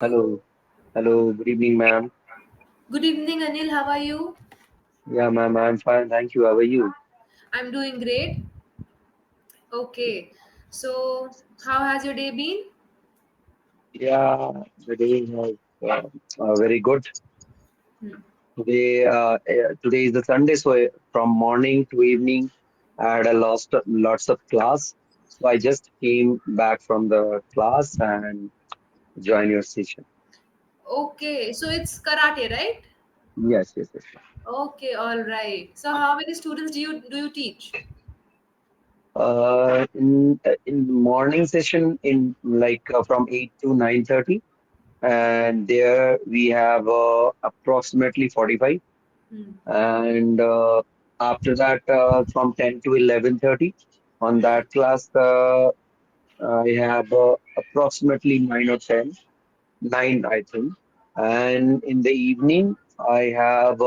Hello. Hello. Good evening, ma'am. Good evening, Anil. How are you? Yeah, ma'am. I'm fine. Thank you. How are you? I'm doing great. Okay. So, how has your day been? Yeah, the day was very good. Hmm. Today is the Sunday, so from morning to evening, I had a lots of class. So I just came back from the class and joined your session. Okay. So it's karate, right? Yes, yes, yes. Okay. All right. So, how many students do you teach? In morning session in like from 8 to 9:30, and there we have approximately 45. Hmm. And after that, from 10 to 11:30, on that class, I have approximately 9 or 10, 9, I think. And in the evening, I have,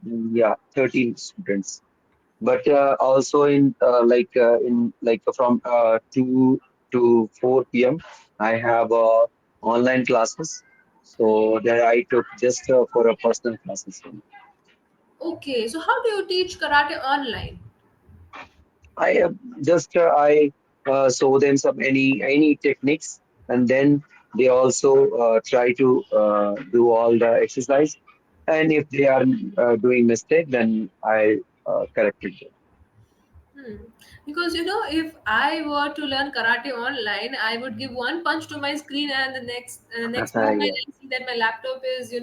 yeah, 13 students. But also in from 2 to 4 p.m., I have online classes. So there I took just for a personal classes. Okay. So, how do you teach karate online? I just I show them some any techniques, and then they also try to do all the exercise. And if they are doing mistake, then I corrected Hmm. Because if I were to learn karate online, I would give one punch to my screen, and the next them. moment I see that my laptop is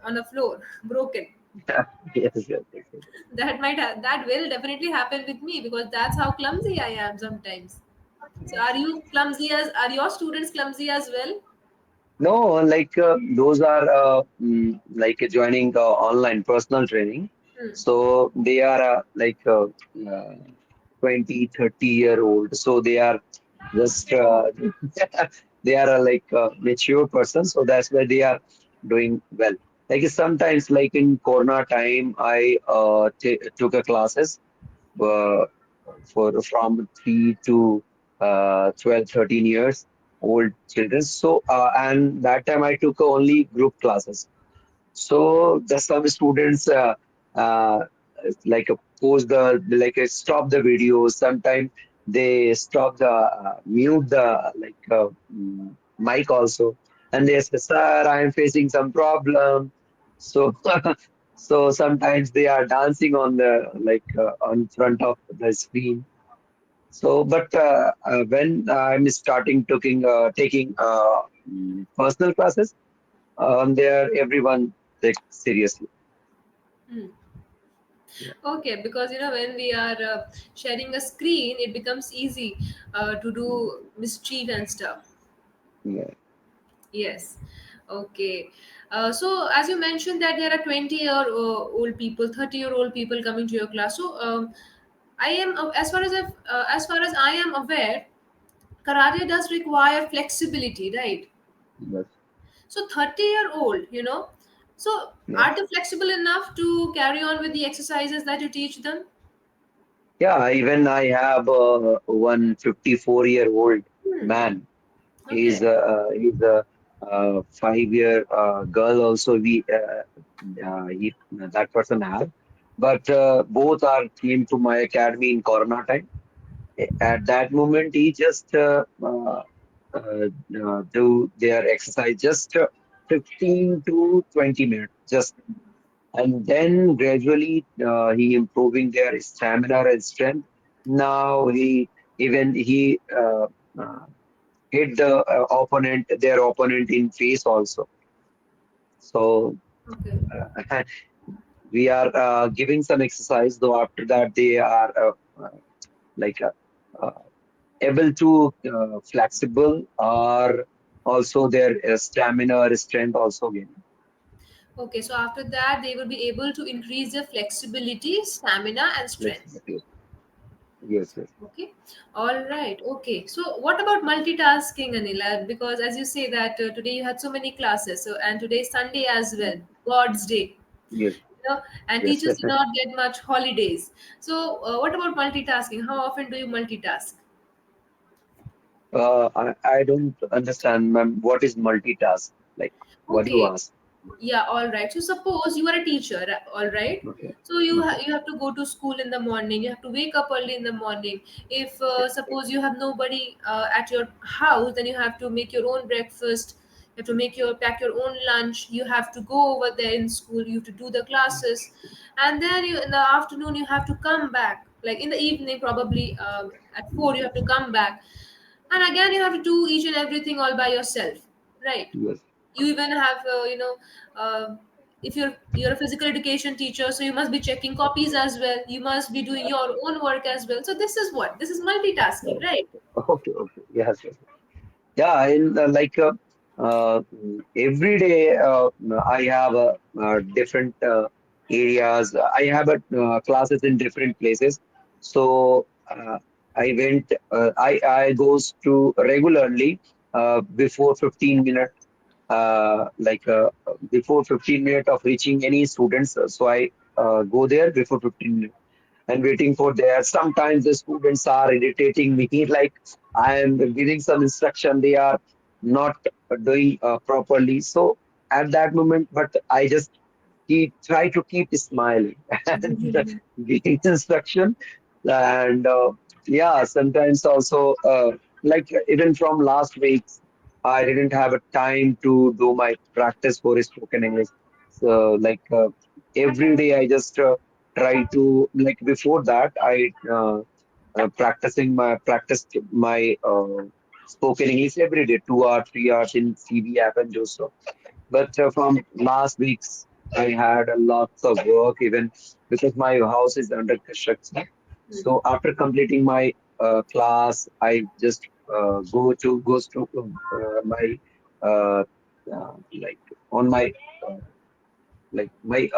on the floor, broken. Yeah. Yes, yes, yes, yes. That will definitely happen with me because that's how clumsy I am sometimes. So are your students clumsy as well? No, like those are like joining online personal training. Hmm. So they are uh, 20, 30-year old. So they are just they are like mature persons. So that's why they are doing well. Like sometimes, like in Corona time, I took a classes uh, for from 3 to 12, 13 years old children. So, and that time I took only group classes. So the some students uh, like pause stop the video. Sometimes they stop the mute the mic also, and they say, "Sir, I am facing some problem." So so sometimes they are dancing on the on front of the screen. So, but when I'm starting taking personal classes, there everyone takes seriously. Hmm. Yeah, Okay, because when we are sharing a screen, it becomes easy to do mischief and stuff. yeah, Yes. Okay. So as you mentioned that there are 20-year-old people, 30-year-old people coming to your class. So I am as far as I am aware, karate does require flexibility, right? yes, So 30-year-old, so yes. are they flexible enough to carry on with the exercises that you teach them? Yeah, even I have one 54-year-old Hmm. man. Okay. He's a 5 year girl also. That person have, but both are came to my academy in Corona time. At that moment, he just do their exercise just 15 to 20 minutes, just, and then gradually he improving their stamina and strength. Now he uh, hit the their opponent in face also. So Okay. uh, we are giving some exercise. Though after that they are like uh, uh, able to flexible or also their stamina or strength also gaining. Okay. So after that, they will be able to increase their flexibility, stamina, and strength. Flexibility. Yes, yes. Okay. All right. Okay. So what about multitasking, Anila? Because as you say that today you had so many classes, so and today is Sunday as well, God's day. Yes, And yes. teachers do not get much holidays. So what about multitasking? How often do you multitask? I don't understand, ma'am. What is multitask? Like, what you Okay. ask? Yeah, all right. So suppose you are a teacher, all right? Okay. So Okay. you have to go to school in the morning. You have to wake up early in the morning. If suppose you have nobody at your house, then you have to make your own breakfast. You have to pack your own lunch. You have to go over there in school. You have to do the classes, and then in the afternoon you have to come back. Like in the evening, probably at 4, you have to come back, and again you have to do each and everything all by yourself, right? Yes. You even have if you're a physical education teacher, so you must be checking copies as well, you must be doing your own work as well. So this is multitasking, right? Okay. Okay. Yes. Yes. Yeah, in uh, every day I have different areas. I have classes in different places. So I went. I goes to regularly before 15 minutes. Before 15 minutes of reaching any students. So I go there before 15 minutes and waiting for there. Sometimes the students are irritating me, like I am giving some instruction, they are not doing properly. So at that moment, but I just try to keep smiling and giving instruction. And yeah, sometimes also even from last week, I didn't have a time to do my practice for spoken English. So every day I just try to before that I practiced my spoken English every day, 2 hours, 3 hours in CV app and do so. But from last weeks, I had a lots of work even because my house is under construction. So after completing my class, I just goes to my uh, like on my uh, my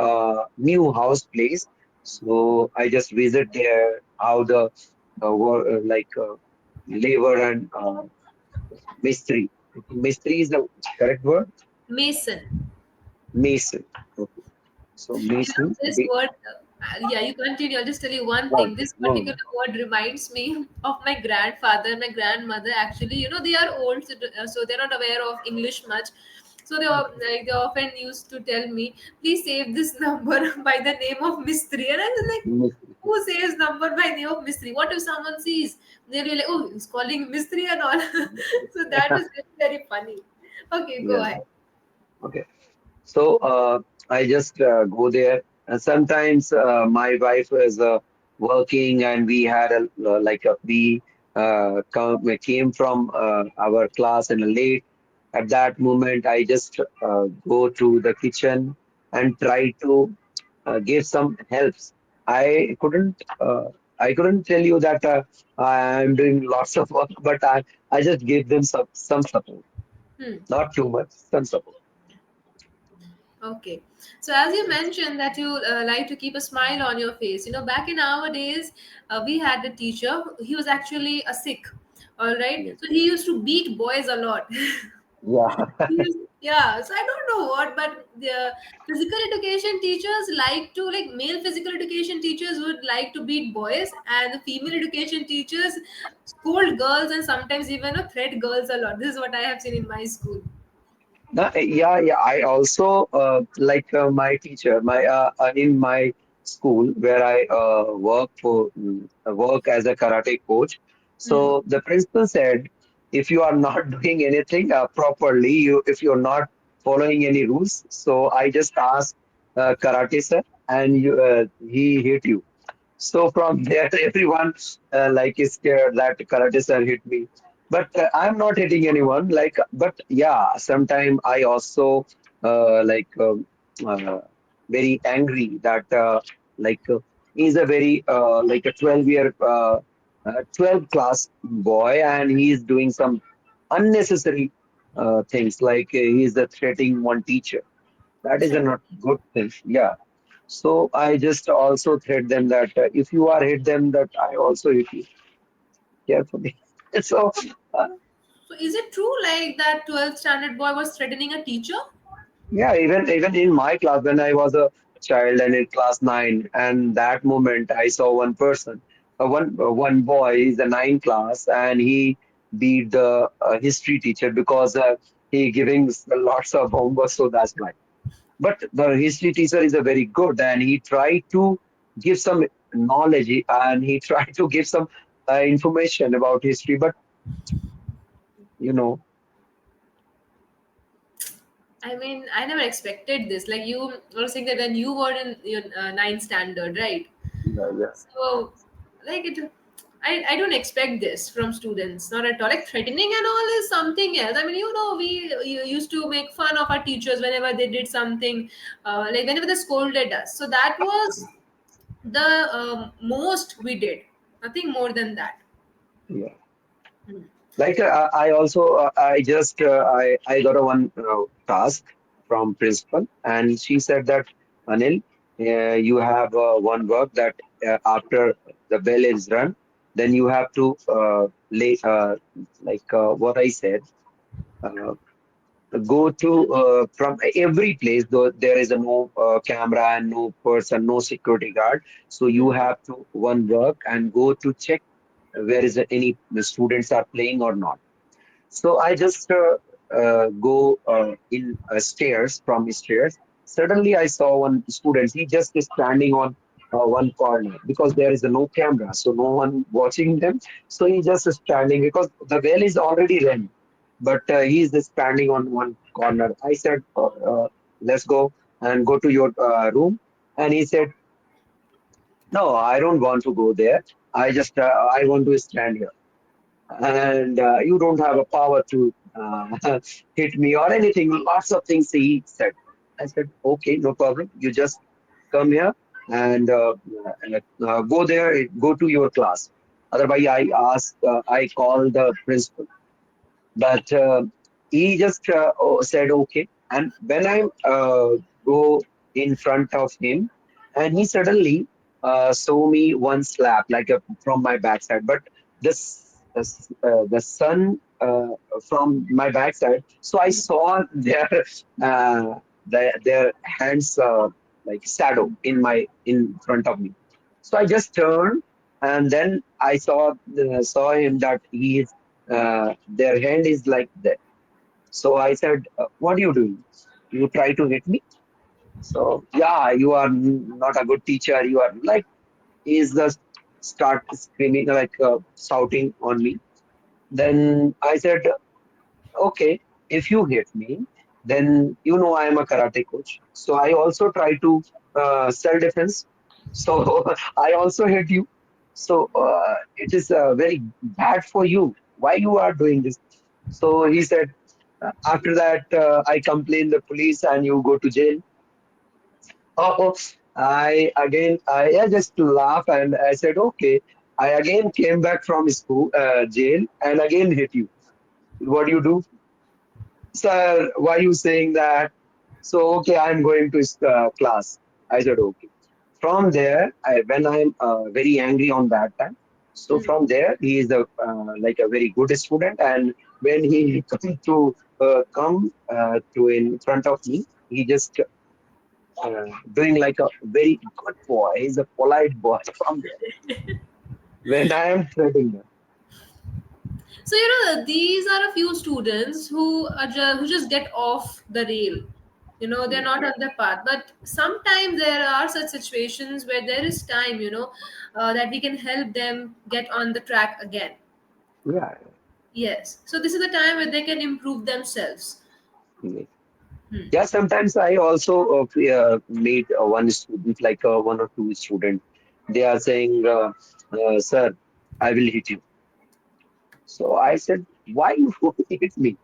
new house place. So I just visit there how the labor and mystery. Mystery is the correct word. Mason. Mason. Okay. So You know, Mason. this word, yeah, you continue. I'll just tell you one thing. Okay. This No. particular word reminds me of my grandfather and my grandmother. Actually, you know, they are old, so they're not aware of English much. So they often used to tell me, "Please save this number by the name of Mystery." And I was like, Mystery. "Who saves number by name of Mystery? What if someone sees? They'll be like, oh, he's calling Mystery and all." So that is very, very funny. Okay, go Yeah. ahead. Okay. So I just go there, and sometimes my wife is working, and we had we came from our class in a late. At that moment, I just go to the kitchen and try to give some helps. I couldn't. I couldn't tell you that I am doing lots of work, but I just gave them some support, Hmm. not too much, some support. Okay. So as you mentioned that you like to keep a smile on your face, you know, back in our days, we had a teacher. He was actually a Sikh. All right. Yes. So he used to beat boys a lot. Yeah. Yeah. So I don't know what, but the physical education teachers like to like male physical education teachers would like to beat boys, and the female education teachers scold girls and sometimes even threat girls a lot. This is what I have seen in my school. Yeah, yeah. I also my teacher, my in my school where I work as a karate coach. Hmm. So the principal said, if you are not doing anything properly, if you're not following any rules, so I just asked karate sir, and he hit you. So from there, everyone is scared that karate sir hit me. But I'm not hitting anyone. But yeah, sometimes I also uh, very angry that he's a very like a 12 class boy, and he's doing some unnecessary things he's threatening one teacher. That is a not good thing. Yeah. So I just also threat them that if you are hit them, that I also hit you carefully. So uh, So is it true like that 12th standard boy was threatening a teacher? yeah, even in my class when I was a child and in class nine, and that moment I saw one person, one boy is a nine class, and he beat the history teacher because he giving lots of homework, so that's why. But the history teacher is a very good, and he tried to give some knowledge, and he tried to give some information about history. But you know, I mean, I never expected this. Like you were saying that when you were in your ninth standard, right? yeah, yeah, So, like it, I don't expect this from students, not at all. Like threatening and all is something else. I mean, we used to make fun of our teachers whenever they did something, like whenever they scolded us. So that was the most we did. Nothing more than that. yeah. Hmm. Like I also I just I got a one task from principal, and she said that Anil, you have one work that after the bell is run, then you have to lay like what I said. Uh, Go to from every place though there is a no camera and no person, no security guard, so you Hmm. have to one work and go to check where is any students are playing or not. So I just go in stairs from stairs. Suddenly I saw one student. He just is standing on one corner because there is no camera, so no one watching them. So he just is standing because the well is already run, but he is just standing on one corner. I said, "Let's go and go to your room," and he said, "No, I don't want to go there. I want to stand here." And you don't have a power to hit me or anything. Lots of things he said. I said, okay, no problem. You just come here and go there, go to your class. Otherwise, I call the principal. But he just said okay. And when I go in front of him, and he suddenly saw me one slap like from my backside. But the sun from my backside, so I saw their hands like shadow in front of me. So I just turned, and then I saw him that he is their hand is like that. So I said, "What are you doing? You try to hit me? So yeah, you are not a good teacher. You are like he's the start screaming like shouting on me." Then I said, "Okay, if you hit me, then you know I am a karate coach. So I also try to self defense. So I also hit you. So it is very bad for you. Why you are doing this?" So he said, after that, I complain the police and you go to jail. Oh, I just laugh and I said, okay. I again came back from school, jail, and again hit you. What do you do? Sir, why you saying that? So, okay, I'm going to class. I said, okay. From there, when I'm very angry on that time, so Hmm. from there, he is like a very good student. And when he come to in front of me, he just doing like a very good boy. He's a polite boy from there. When I am threatening him, So these are a few students who who just get off the rail. They're yeah, not on the path. But sometimes there are such situations where there is time, that we can help them get on the track again. yeah, Yes. So this is the time where they can improve themselves. yeah. Hmm. Yeah, sometimes I also meet one student, like one or two students. They are saying, "Sir, I will hit you." So I said, "Why you hit me?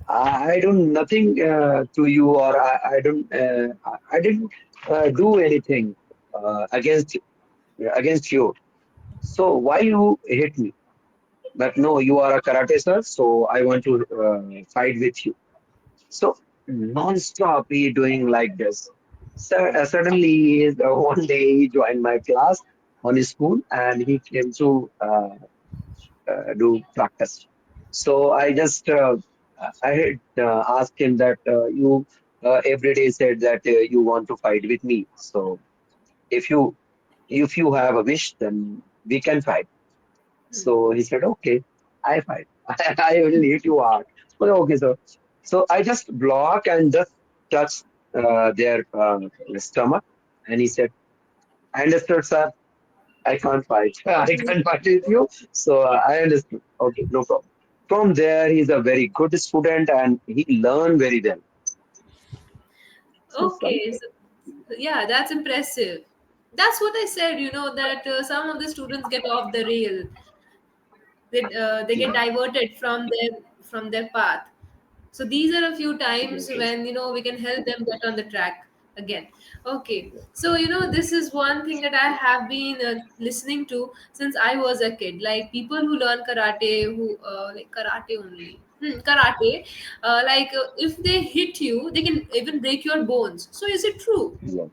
I don't nothing to you, or I didn't do anything against you. So why you hit me?" But no, you are a karate sir, so I want to fight with you. So non-stop he doing like this. So suddenly one day he joined my class on his school, and he came to do practice. So I just I had asked him that you every day said that you want to fight with me. So if you have a wish, then we can fight. So he said, okay, I fight. I will hit you hard. Okay, okay, sir. So I just block and just touch their stomach, and he said, "I understood, sir. I can't fight. I can't fight with you." So I understood. Okay, no problem. From there, he's a very good student, and he learned very well. So Okay, something. so yeah, that's impressive. That's what I said, that some of the students get off the rail. They get diverted from their path. So these are a few times Absolutely. when we can help them get on the track again. Okay, so this is one thing that I have been listening to since I was a kid, like people who learn karate, who like karate only. Karate, if they hit you, they can even break your bones. So is it true? Yeah.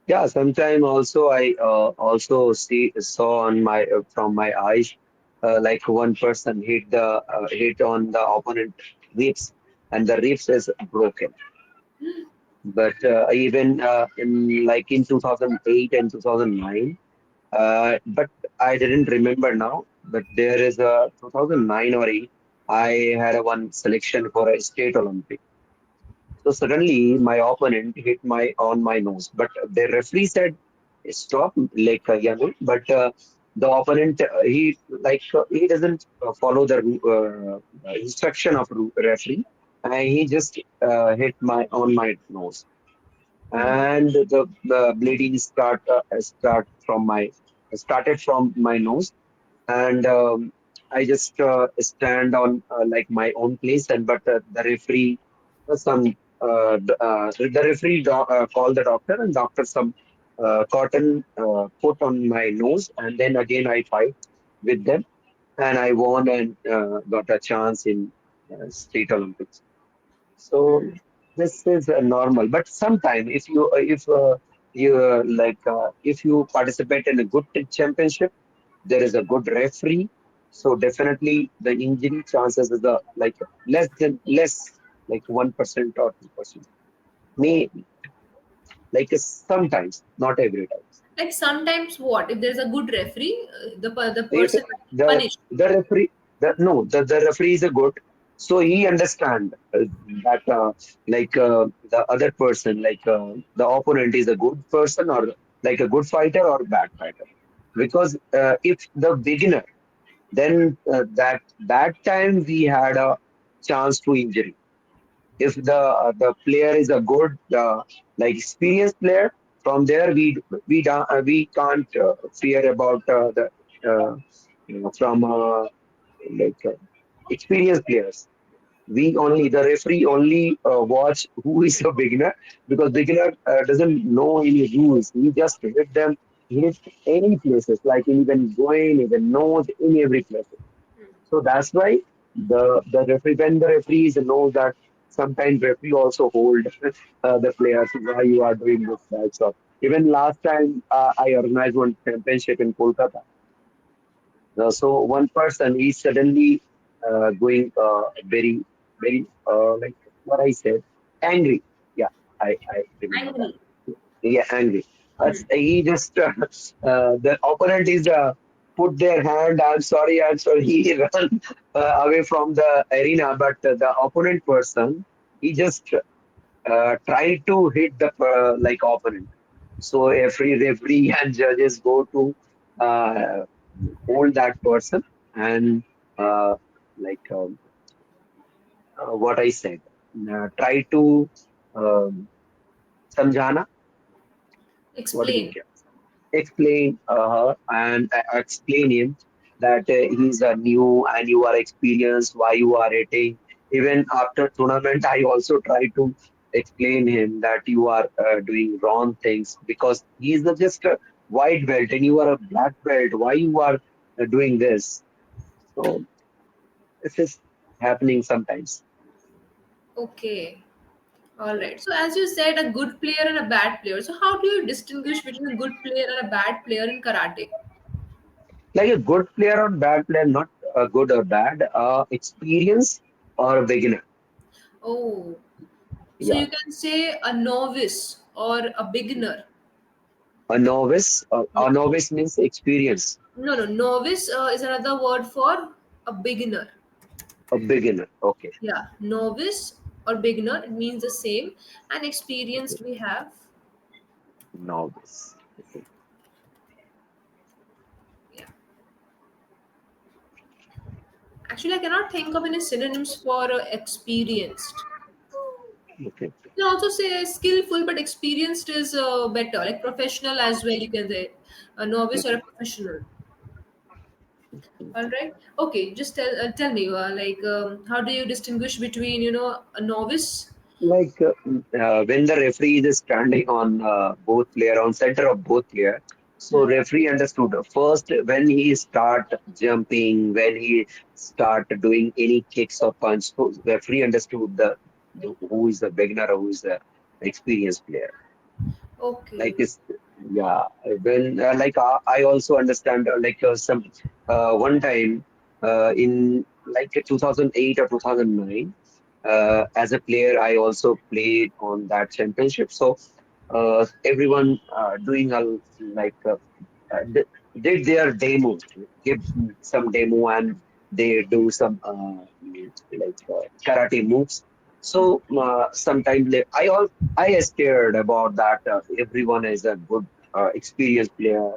Yeah, sometime also I also see saw on my from my eyes like one person hit on the opponent ribs and the ribs is broken. But even in like in 2008 and 2009, but I didn't remember now. But there is a 2009 or 8. I had a one selection for a state Olympic. So suddenly my opponent hit my on my nose, but the referee said stop, like but the opponent he doesn't follow the instruction of referee, and he just hit my on my nose, and the bleeding started from my nose, and I just stand on like my own place, and but the referee, the referee called the doctor, and doctor some cotton put on my nose, and then again I fight with them, and I won and got a chance in state Olympics. So this is normal, but sometime if you participate in a good championship, there is a good referee, so definitely the injury chances is like less like 1% or 2%. Maybe like sometimes, not every time. Like sometimes, what if there's a good referee, the If person the punished? the referee the referee is a good, so he understand that the other person the opponent is a good person or like a good fighter or bad fighter, because if the beginner, then that time we had a chance to injury. If the player is a good like experienced player, from there we can't fear about the from like experienced players. We only the referee only watch who is a beginner, because beginner doesn't know any rules. He just hit them, hit any places, like even going, even nose, in every place. So that's why the referee, when the referees know that sometimes referee also hold the players why you are doing this type of. Even last time I organized one championship in Kolkata. So one person is suddenly going very like what I said, angry. Yeah, I remember that. Angry. Yeah, angry. Hmm. He just the opponent is put their hand. I'm sorry. He run away from the arena, but the opponent person, he just tried to hit the like opponent. So every referee and judges go to uh, hold that person and uh, like what I said, try to um, samjhana. What we Explain. can explain her and explain him that he's a new and you are experienced, why you are hitting. Even after tournament, I also try to explain him that you are doing wrong things, because he is just a white belt and you are a black belt. Why you are doing this? So this is happening sometimes. Okay. All right. So as you said, a good player and a bad player. So how do you distinguish between a good player and a bad player in karate? Like a good player or bad player, not good or bad, experience or a beginner. Oh, so Yeah, you can say a novice or a beginner. a novice means experience. No, no. Novice is another word for a beginner. A beginner. Okay. Yeah, novice or beginner, it means the same. And Okay. experienced, we have, Novice. Okay. yeah. Actually, I cannot think of any synonyms for experienced. Okay. You can also say skillful, but experienced is better. Like professional as well, you can say a novice or a professional. All right. Okay. Just tell me, how do you distinguish between a novice? Like when the referee is standing on both player on center of both player, so Hmm. referee understood first when he start jumping, when he start doing any kicks or punch, so referee understood the who is the beginner, who is the experienced player. Like Okay. it's yeah, when I also understand some one time in like 2008 or 2009 as a player I also played on that championship. So everyone doing a like did their demo, give some demo, and they do some karate moves. So sometimes I scared about that. Everyone is a good experienced player,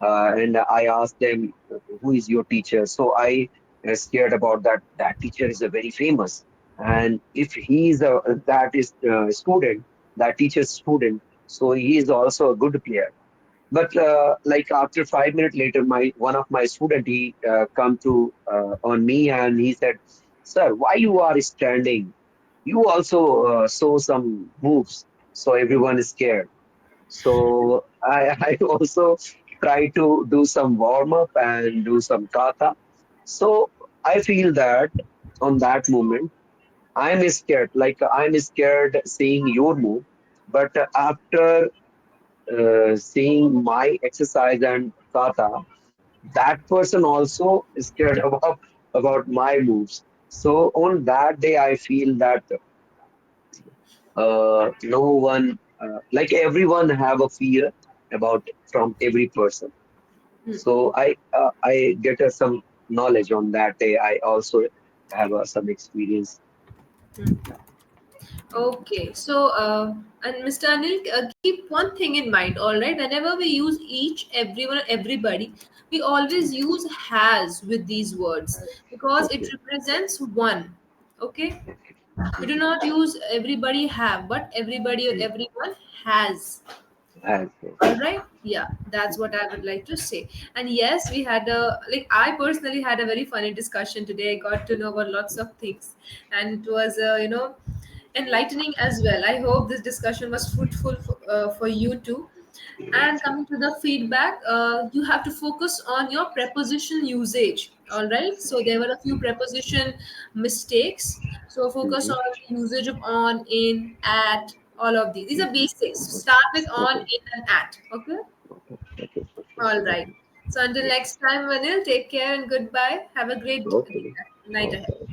and I asked them, "Who is your teacher?" So I scared about that. That teacher is a very famous, and if he is a that is student, that teacher's student, so he is also a good player. But like after 5 minutes later, my one of my student he come to on me and he said, "Sir, why you are standing? You also saw some moves, so everyone is scared." So I also try to do some warm up and do some kata. So I feel that on that moment I'm scared, like I'm scared seeing your move. But after seeing my exercise and kata, that person also is scared about my moves. So on that day, I feel that no one, like everyone, have a fear about from every person. So I get some knowledge on that day. I also have some experience. Okay, so and Mr. Anil, keep one thing in mind. All right, whenever we use each, everyone, everybody, we always use has with these words because it Okay, represents one. Okay, okay, we do mhm, not use everybody have, but everybody or mhm. everyone has. Okay, All right, yeah, that's what I would like to say. And yes, we had a I personally had a very funny discussion today. I got to know about lots of things, and it was enlightening as well. I hope this discussion was fruitful for you too. And coming to the feedback, you have to focus on your preposition usage. All right. So there were a few preposition mistakes. So focus mhm, on the usage of on, in, at, all of these. These are basics. Start with on, okay, in, and at. Okay. okay, okay, All okay, right. So until next time, Vanil, take care and goodbye. Have a great okay, night okay. ahead.